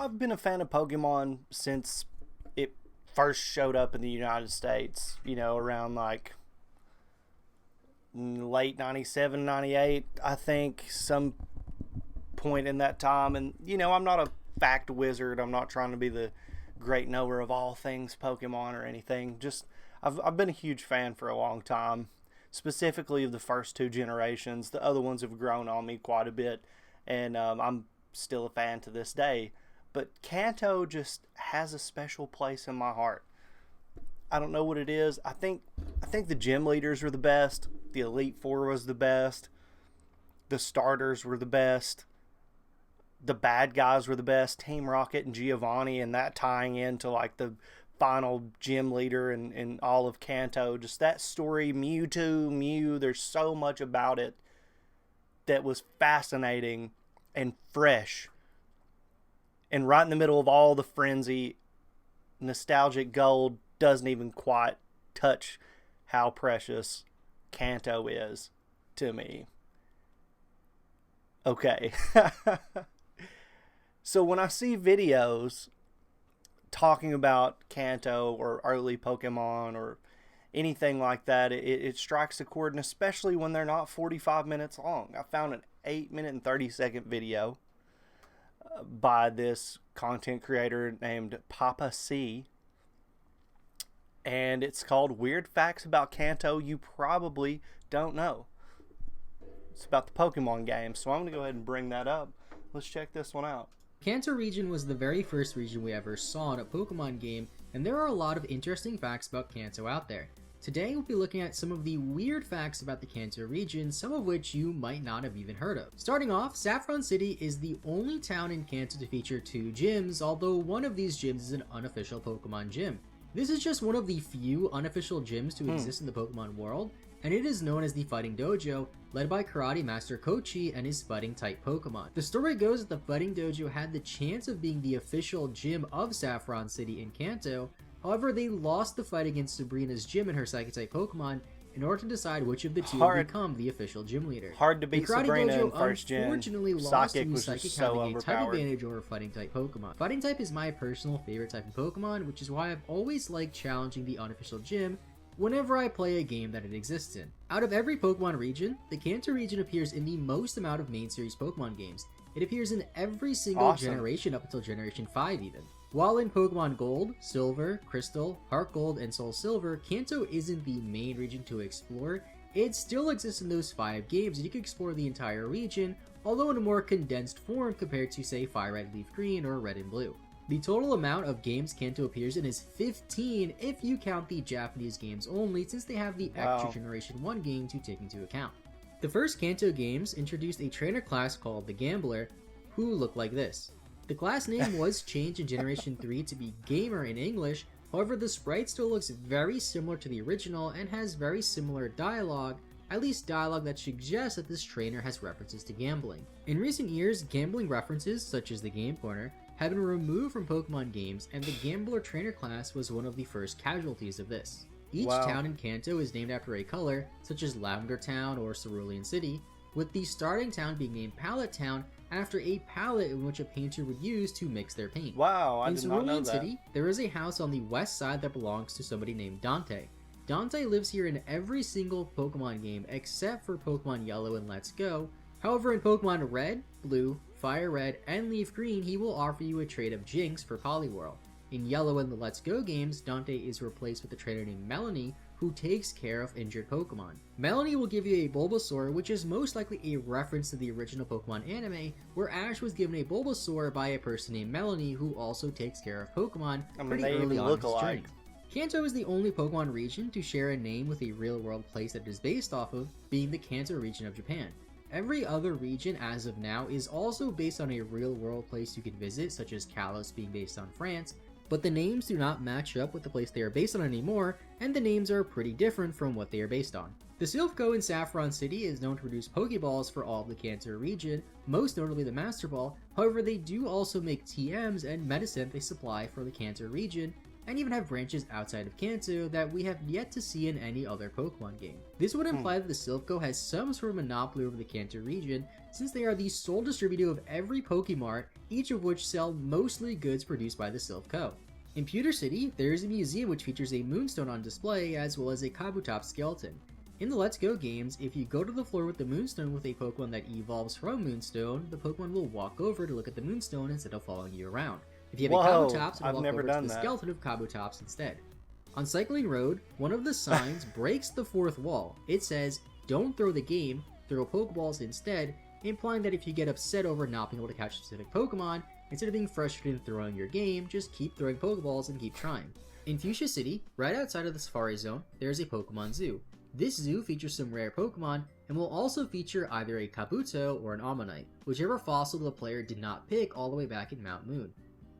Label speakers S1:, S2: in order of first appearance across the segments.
S1: I've been a fan of Pokemon since it first showed up in the United States, around like late 97, 98, I think, some point in that time. And, I'm not a fact wizard. I'm not trying to be the great knower of all things Pokemon or anything. Just, I've been a huge fan for a long time, specifically of the first two generations. The other ones have grown on me quite a bit, and I'm still a fan to this day. But Kanto just has a special place in my heart. I don't know what it is. I think the gym leaders were the best. The Elite Four was the best. The starters were the best. The bad guys were the best. Team Rocket and Giovanni, and that tying into like the final gym leader and all of Kanto. Just that story, Mewtwo, Mew, there's so much about it that was fascinating and fresh. And right in the middle of all the frenzy, nostalgic gold doesn't even quite touch how precious Kanto is to me. Okay. So when I see videos talking about Kanto or early Pokemon or anything like that, it strikes a chord, and especially when they're not 45 minutes long. I found an 8-minute and 30-second video by this content creator named Papa C, and it's called Weird Facts About Kanto You Probably Don't Know. It's about the Pokemon game, so I'm going to go ahead and bring that up. Let's check this one out.
S2: Kanto region was the very first region we ever saw in a Pokemon game, and there are a lot of interesting facts about Kanto out there. Today we'll be looking at some of the weird facts about the Kanto region, some of which you might not have even heard of. Starting off, Saffron City is the only town in Kanto to feature 2 gyms, although one of these gyms is an unofficial Pokemon gym. This is just one of the few unofficial gyms to exist in the Pokemon world, and it is known as the Fighting Dojo, led by Karate Master Kochi and his fighting-type Pokemon. The story goes that the Fighting Dojo had the chance of being the official gym of Saffron City in Kanto. However, they lost the fight against Sabrina's gym and her Psychic-type Pokemon in order to decide which of the two would become the official gym leader.
S1: Hard to beat Sabrina in first gen.
S2: Unfortunately lost to Psychic having a type advantage over Fighting-type Pokemon. Fighting-type is my personal favorite type of Pokemon, which is why I've always liked challenging the unofficial gym whenever I play a game that it exists in. Out of every Pokemon region, the Kanto region appears in the most amount of main series Pokemon games. It appears in every single generation up until Generation 5 even. While in Pokemon Gold, Silver, Crystal, Heart Gold, and Soul Silver, Kanto isn't the main region to explore, it still exists in those 5 games and you can explore the entire region, although in a more condensed form compared to say Fire Red, Leaf Green, or Red and Blue. The total amount of games Kanto appears in is 15 if you count the Japanese games only, since they have the extra Generation 1 game to take into account. The first Kanto games introduced a trainer class called the Gambler, who looked like this. The class name was changed in Generation 3 to be Gamer in English, however the sprite still looks very similar to the original and has very similar dialogue, at least dialogue that suggests that this trainer has references to gambling. In recent years, gambling references, such as the Game Corner, have been removed from Pokemon games, and the Gambler trainer class was one of the first casualties of this. Each town in Kanto is named after a color, such as Lavender Town or Cerulean City, with the starting town being named Palette Town after a palette in which a painter would use to mix their paint.
S1: Wow, I did not know that.
S2: In Cerulean City, there is a house on the west side that belongs to somebody named Dante. Dante lives here in every single Pokemon game except for Pokemon Yellow and Let's Go. However, in Pokemon Red, Blue, Fire Red, and Leaf Green, he will offer you a trade of Jinx for Poliwhirl. In Yellow and the Let's Go games, Dante is replaced with a trainer named Melanie, who takes care of injured Pokemon. Melanie will give you a Bulbasaur, which is most likely a reference to the original Pokemon anime, where Ash was given a Bulbasaur by a person named Melanie, who also takes care of Pokemon pretty early on in his journey. Kanto is the only Pokemon region to share a name with a real-world place that it is based off of, being the Kanto region of Japan. Every other region as of now is also based on a real-world place you can visit, such as Kalos being based on France, but the names do not match up with the place they are based on anymore, and the names are pretty different from what they are based on. The Silph Co in Saffron City is known to produce Pokeballs for all of the Kanto region, most notably the Master Ball. However, they do also make TMs and medicine they supply for the Kanto region, and even have branches outside of Kanto that we have yet to see in any other Pokemon game. This would imply that the Silph Co has some sort of monopoly over the Kanto region, since they are the sole distributor of every Pokemart, each of which sell mostly goods produced by the Silph Co. In Pewter City, there is a museum which features a Moonstone on display, as well as a Kabutops skeleton. In the Let's Go games, if you go to the floor with the Moonstone with a Pokemon that evolves from Moonstone, the Pokemon will walk over to look at the Moonstone instead of following you around. If you have a Kabutops, it'll walk over to the skeleton of Kabutops instead. On Cycling Road, one of the signs breaks the fourth wall. It says, "Don't throw the game, throw Pokeballs instead," implying that if you get upset over not being able to catch a specific Pokemon, instead of being frustrated and throwing your game, just keep throwing Pokeballs and keep trying. In Fuchsia City, right outside of the Safari Zone, there is a Pokemon Zoo. This zoo features some rare Pokemon, and will also feature either a Kabuto or an Ammonite, whichever fossil the player did not pick all the way back in Mount Moon.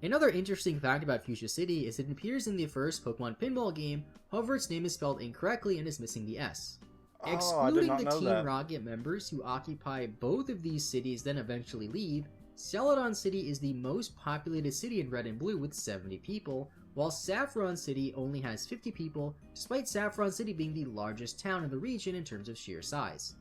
S2: Another interesting fact about Fuchsia City is it appears in the first Pokemon Pinball game, however its name is spelled incorrectly and is missing the S. Excluding the Team Rocket members who occupy both of these cities then eventually leave, Celadon City is the most populated city in Red and Blue with 70 people, while Saffron City only has 50 people, despite Saffron City being the largest town in the region in terms of sheer size.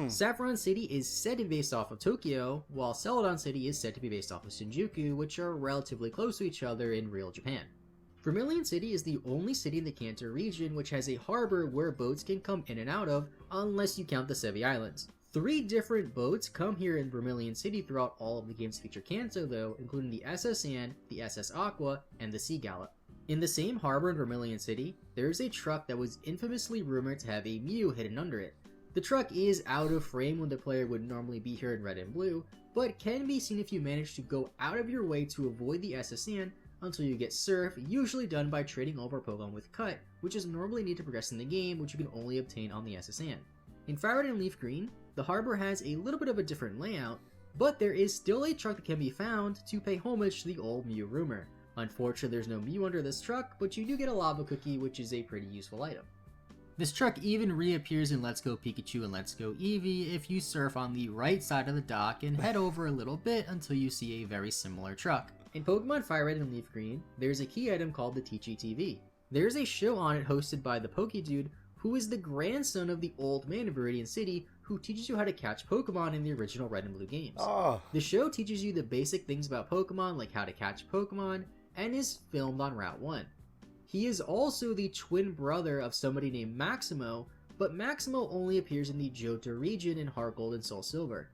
S2: Saffron City is said to be based off of Tokyo, while Celadon City is said to be based off of Shinjuku, which are relatively close to each other in real Japan. Vermilion City is the only city in the Kanto region which has a harbor where boats can come in and out of, unless you count the Sevi Islands. 3 different boats come here in Vermilion City throughout all of the games feature Kanto though, including the SS Sand, the SS Aqua, and the Sea Gallop. In the same harbor in Vermilion City, there is a truck that was infamously rumored to have a Mew hidden under it. The truck is out of frame when the player would normally be here in Red and Blue, but can be seen if you manage to go out of your way to avoid the SS Sand until you get Surf, usually done by trading over Pokemon with Cut, which is normally needed to progress in the game, which you can only obtain on the SS Sand. In Fire Red and Leaf Green, the harbor has a little bit of a different layout, but there is still a truck that can be found to pay homage to the old Mew rumor. Unfortunately, there's no Mew under this truck, but you do get a Lava Cookie, which is a pretty useful item. This truck even reappears in Let's Go Pikachu and Let's Go Eevee if you surf on the right side of the dock and head over a little bit until you see a very similar truck. In Pokemon Fire Red and Leaf Green, there's a key item called the Teachy TV. There's a show on it hosted by the Pokédude, who is the grandson of the old man of Viridian City, who teaches you how to catch Pokemon in the original Red and Blue games. The show teaches you the basic things about Pokemon, like how to catch Pokemon, and is filmed on Route 1. He is also the twin brother of somebody named Maximo, but Maximo only appears in the Johto region in Heart Gold and Soul Silver.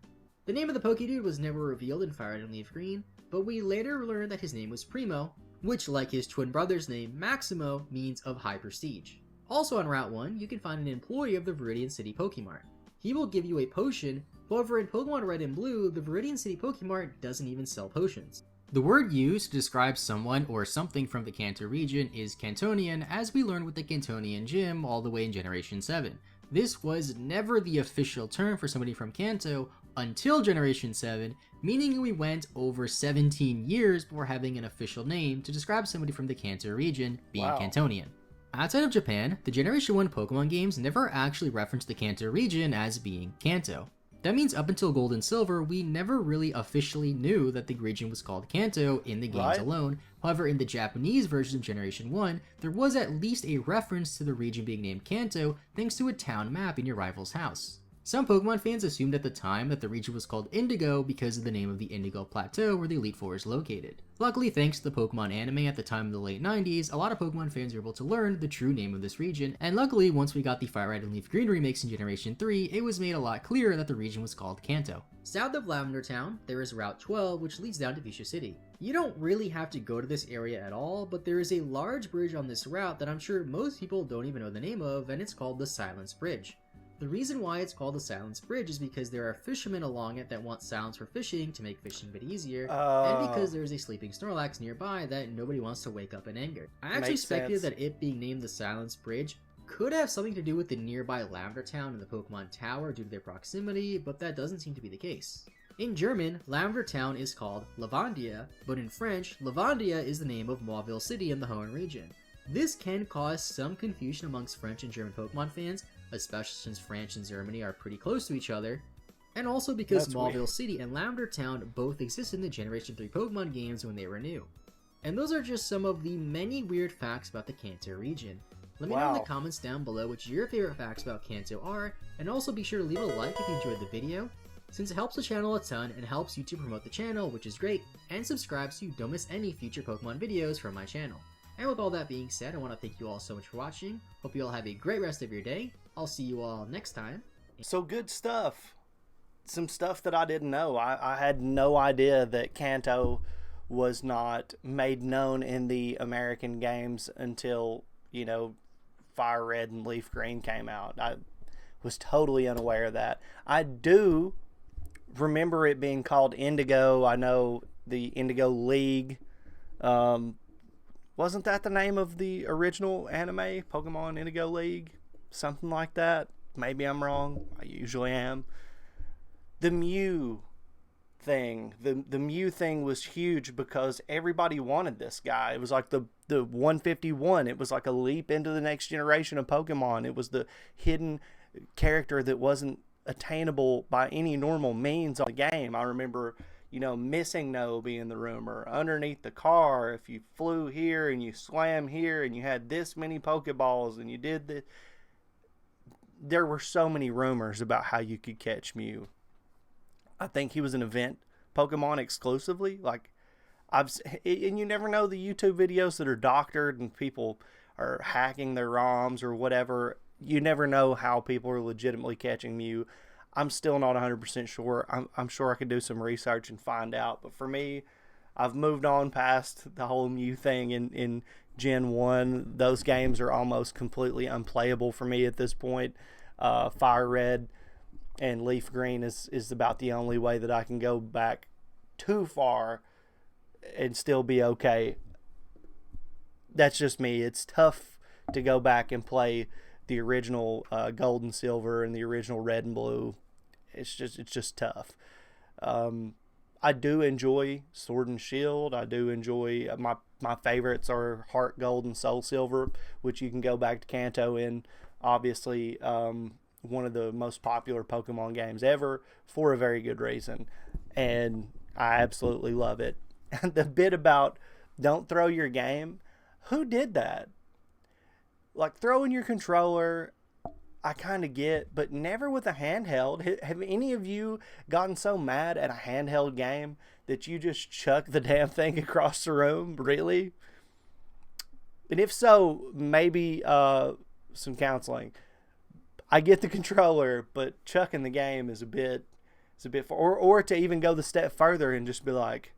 S2: The name of the Pokédude was never revealed in Fire Red and Leaf Green, but we later learned that his name was Primo, which, like his twin brother's name, Maximo, means of high prestige. Also on Route 1, you can find an employee of the Viridian City Pokemart. He will give you a potion, however in Pokemon Red and Blue, the Viridian City Pokemart doesn't even sell potions. The word used to describe someone or something from the Kanto region is Kantonian, as we learned with the Kantonian Gym all the way in Generation 7. This was never the official term for somebody from Kanto until Generation 7, meaning we went over 17 years before having an official name to describe somebody from the Kanto region being Kantonian. Outside of Japan, the Generation 1 Pokemon games never actually referenced the Kanto region as being Kanto. That means up until Gold and Silver, we never really officially knew that the region was called Kanto in the games alone. However, in the Japanese version of Generation 1, there was at least a reference to the region being named Kanto thanks to a town map in your rival's house. Some Pokemon fans assumed at the time that the region was called Indigo because of the name of the Indigo Plateau where the Elite Four is located. Luckily, thanks to the Pokemon anime at the time of the late 90s, a lot of Pokemon fans were able to learn the true name of this region, and luckily, once we got the Fire Red and Leaf Green remakes in Generation 3, it was made a lot clearer that the region was called Kanto. South of Lavender Town, there is Route 12, which leads down to Fuchsia City. You don't really have to go to this area at all, but there is a large bridge on this route that I'm sure most people don't even know the name of, and it's called the Silence Bridge. The reason why it's called the Silence Bridge is because there are fishermen along it that want silence for fishing to make fishing a bit easier, and because there's a sleeping Snorlax nearby that nobody wants to wake up in anger. I actually speculated that it being named the Silence Bridge could have something to do with the nearby Lavender Town and the Pokemon Tower due to their proximity, but that doesn't seem to be the case. In German, Lavender Town is called Lavandia, but in French, Lavandia is the name of Mauville City in the Hoenn region. This can cause some confusion amongst French and German Pokemon fans, especially since France and Germany are pretty close to each other, and also because Mauville City and Lavender Town both existed in the Generation 3 Pokemon games when they were new. And those are just some of the many weird facts about the Kanto region. Let me know in the comments down below what your favorite facts about Kanto are, and also be sure to leave a like if you enjoyed the video, since it helps the channel a ton and helps YouTube promote the channel, which is great, and subscribe so you don't miss any future Pokemon videos from my channel. And with all that being said, I want to thank you all so much for watching. Hope you all have a great rest of your day. I'll see you all next time.
S1: So good stuff. Some stuff that I didn't know. I had no idea that Kanto was not made known in the American games until, you know, Fire Red and Leaf Green came out. I was totally unaware of that. I do remember it being called Indigo. I know the Indigo League. Wasn't that the name of the original anime, Pokemon Indigo League? Something like that. Maybe I'm wrong. I usually am. The Mew thing. The Mew thing was huge because everybody wanted this guy. It was like the 151. It was like a leap into the next generation of Pokemon. It was the hidden character that wasn't attainable by any normal means on the game. I remember, you know, Missing No being the rumor. Underneath the car, if you flew here and you swam here and you had this many Pokeballs and you did this. There were so many rumors about how you could catch Mew. I think he was an event Pokemon exclusively. Like, and you never know, the YouTube videos that are doctored and people are hacking their ROMs or whatever. You never know how people are legitimately catching Mew. I'm still not 100% sure. I'm sure I could do some research and find out. But for me, I've moved on past the whole Mew thing in Gen 1. Those games are almost completely unplayable for me at this point. Fire Red and Leaf Green is about the only way that I can go back too far and still be okay. That's just me. It's tough to go back and play the original Gold and Silver and the original Red and Blue. It's just tough. I do enjoy Sword and Shield. I do enjoy my favorites are Heart Gold and Soul Silver, which you can go back to Kanto in. Obviously, one of the most popular Pokemon games ever for a very good reason, and I absolutely love it. And the bit about don't throw your game, who did that? Like, throwing your controller, I kind of get, but never with a handheld. Have any of you gotten so mad at a handheld game that you just chuck the damn thing across the room? Really? And if so, maybe some counseling. I get the controller, but chucking the game is a bit or to even go the step further and just be like,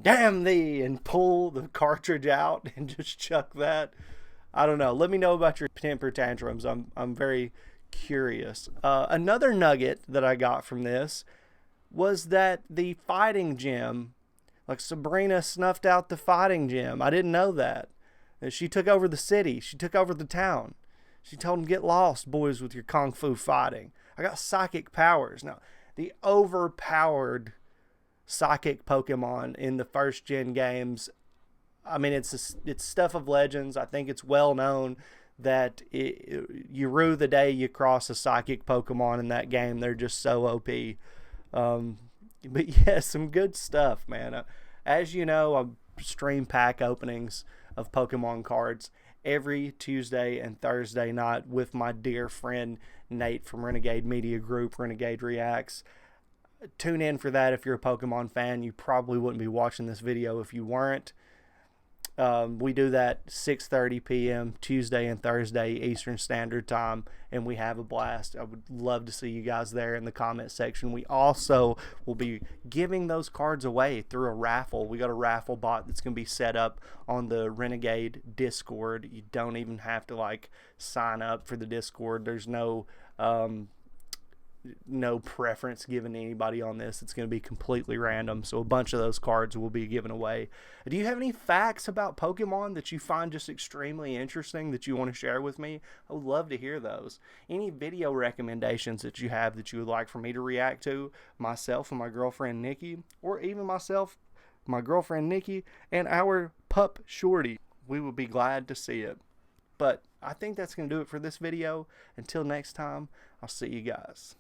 S1: damn thee, and pull the cartridge out and just chuck that. I don't know. Let me know about your temper tantrums. I'm very curious. Another nugget that I got from this was that the fighting gym, like Sabrina snuffed out the fighting gym. I didn't know that. She took over the city. She took over the town. She told them, get lost, boys, with your kung fu fighting. I got psychic powers. Now, the overpowered psychic Pokemon in the first gen games, I mean, it's stuff of legends. I think it's well known that you rue the day you cross a psychic Pokemon in that game. They're just so OP. But yeah, some good stuff, man. As you know, I stream pack openings of Pokemon cards every Tuesday and Thursday night with my dear friend Nate from Renegade Media Group, Renegade Reacts. Tune in for that if you're a Pokemon fan. You probably wouldn't be watching this video if you weren't. We do that 6:30 p.m. Tuesday and Thursday Eastern Standard Time, and we have a blast. I would love to see you guys there in the comment section. We also will be giving those cards away through a raffle. We got a raffle bot that's going to be set up on the Renegade Discord. You don't even have to like sign up for the Discord. There's no preference given to anybody on this. It's going to be completely random, so a bunch of those cards will be given away. Do you have any facts about Pokemon that you find just extremely interesting that you want to share with me? I would love to hear those. Any video recommendations that you have that you would like for me to react to, myself and my girlfriend Nikki, or even myself, my girlfriend Nikki, and our pup Shorty, we would be glad to see it. But I think that's going to do it for this video. Until next time, I'll see you guys.